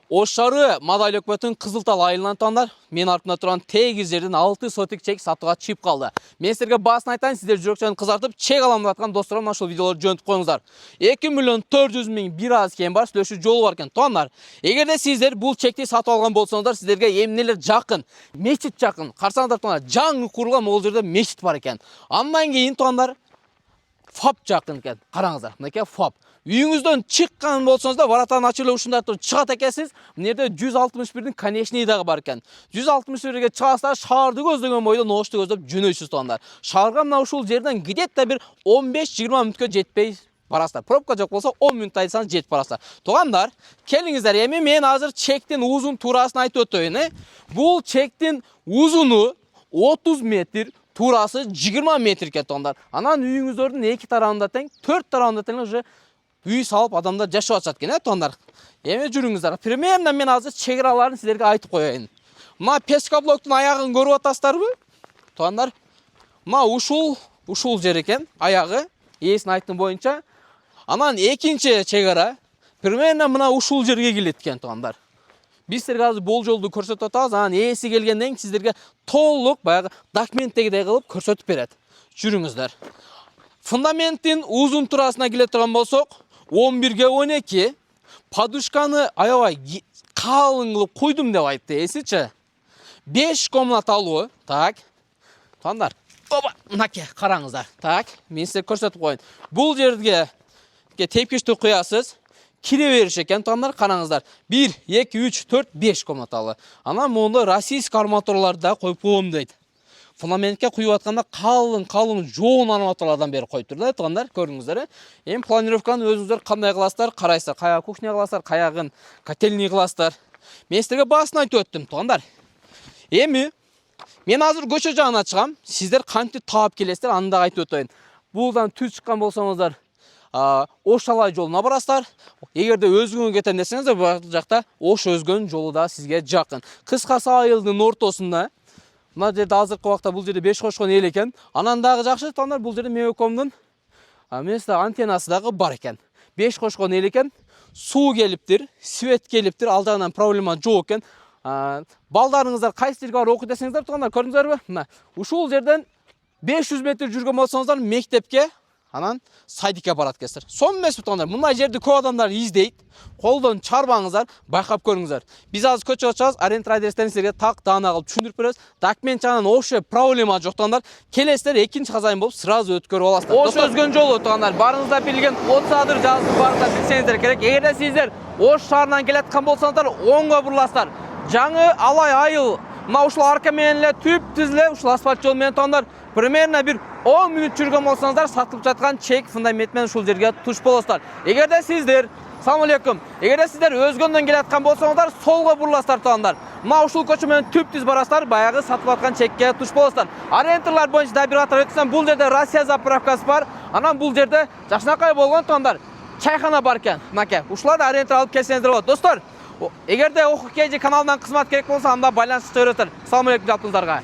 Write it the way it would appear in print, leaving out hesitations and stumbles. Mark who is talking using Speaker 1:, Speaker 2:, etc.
Speaker 1: Ошары Мадай өкмөтүнүн Кызылтал айылынан таңдар, мен артында турган тегиз жерден 6 сотик чек сатууга чыгып калды. Мен силерге баасын айтайын, сиздер жүрөкчөрүн кызартып, чек алам деп аткан досторум, мына ушул видеолорду жөнөтүп коюңуздар. 2 миллион 400 миң бир аз кем бар, сүйлөшүү жолу бар экен. Таңдар, эгерде сиздер бул чекти сатып алган болсоңуздар, сиздерге эмнелер жакын, мечит жакын. Карасаңыздар, таңдар, жаңы курулган могул жерде мечит бар экен. Андан кийин таңдар ФАП жакын экен. Караңыздар, мынакей ФАП. Үйүңүздөн чыккан болсоңуздар, варатаны ачып эле ушундай туруп чыгат экенсиз. Мына жерде 161дин конечный дагы бар экен. 161ге чыгасыздар, шаарды көздөгөн бойдо Ношту көздөп жөнөйсүз таңдар. Шаарга мына ушул жерден где-то бир 15-20 мүнөткө жетпей барасыздар. Пробка жок болсо 10 мүнөт айтсаңыз жетип барасыздар. Туугандар, келиңиздер, эми мен азыр чектин узун туурасын айтып өтөйүн. Бул чектин узуну 30 метр, туурасы 20 метр экен таңдар. Анан үйүңүздөрдүн 2 тарабында тең, 4 тарабында тең уже үй салып адамдар жашап атышат экен, таңдар. Эми жүрүңүздөр. Примерно мен азыр чегираларын силерге айтып коеюн. Мына пескоблоктун аягын көрүп атасыздарбы? Таңдар. Мына ушул жер экен, аягы, ээсинин айтымы боюнча. Анан экинчи чегара примерно мына ушул жерге келет экен, таңдар. Биз силерге азыр болжолду көрсөтүп атабыз, анан ээси келгенден кийин сиздерге толук баягы документтегидей кылып көрсөтүп берет. Жүрүңүздөр. Фундаменттин узун турасына келе турган болсок, 11ге 12 подушканы аябай калың кылып куйдум деп айтты эсичи. 5 комнаталуу, так. Таңдар. Оба, мынакей караңыздар. Так, мен силерге көрсөтүп коеюн. Бул жерге тепкичти куясыз. Кире бериш экен, таңдар, караңыздар. 1, 2, 3, 4, 5 комнаталы. Анан монда российский арматураларды да коюп коем дейт. Фундаментке куюп атканда калың жоон арматуралардан бери коюп тур да, туугандар, көрүңүздөр. Эми планировканы өзүңүздөр кандай кыласыздар, карайсыздар. Каяга кухня кыласыздар, каягын котельный кыласыздар. Мен силерге баасын айтып өттүм, туугандар. Эми мен азыр көчө жагына чыгам. Сиздер кантип таап келесиздер, аны да айтып өтөйүн. Булдан түз чыккан болсоңуздар, Ош алай жолуна барасыздар. Эгерде өзгөнгө кетем десеңиздер, бул жакта Ош өзгөнүн жолу да сизге жакын. Кыскасы айылдын ортосунда. Мына жерде азыркы убакта бул жерде 5 кошкон эл экен. Анан дагы жакшы таңдар, бул жерде Меокомдун антеннасы дагы бар экен. 5 кошкон эл экен. Суу келиптир, свет келиптир, ал жагынан проблема жок экен. Балдарыңыздар кайсы жерге барып окуйт десеңиздер, туугандар, көрдүңүздарбы? Мына ушул жерден 500 метр жүргөн болсоңуздар мектепке, анан садикке барат экенсиздер. Сонун эмеспи туугандар? Мындай жерди көп адамдар издейт. Колдон чарбаңыздар, байкап көрүңүздөр. Биз азыр көчөгө чыгабыз, аренда адрестерин силерге так даана кылып түшүндүрүп беребиз. Документ жагынан вообще проблема жок туугандар. Келесиздер, экинчи казайын болуп сразу өткөрүп аласыздар. Ош өзгөн жолу туугандар, барыңызда билген 30 адыр жазып барыңыздар билсеңиздер керек. Эгерде сиздер Ош шаарынан келаткан болсоңуздар, оңго буруласыздар. Жаңы алай айыл, мына ушул арка менен эле түп-түз эле ушул асфальт жол менен туугандар, примерно бир 10 мүнөт жүргөн болсоңуздар, сатылып жаткан чек фундамент менен ушул жерге туш болосуздар. Эгерде сиздер, салам алейкум, эгерде сиздер өзгөндөн келаткан болсоңуздар, солго буруласыздар туугандар. Мына ушул көчө менен түп-түз барасыздар, баягы сатып аткан чекке туш болосуздар. Арендалар боюнча да бир катар өтсөм, бул жерде Россия заправкасы бар. Анан бул жерде жакшынакай болгон туугандар, чайхана бар экен. Мынакей, ушуларды аренда алып келсеңиздер болот. Достор, эгерде Окук KG каналынан кызмат керек болсо, анда байланышты өрөтөр. Салам алейкум жалпыңыздарга.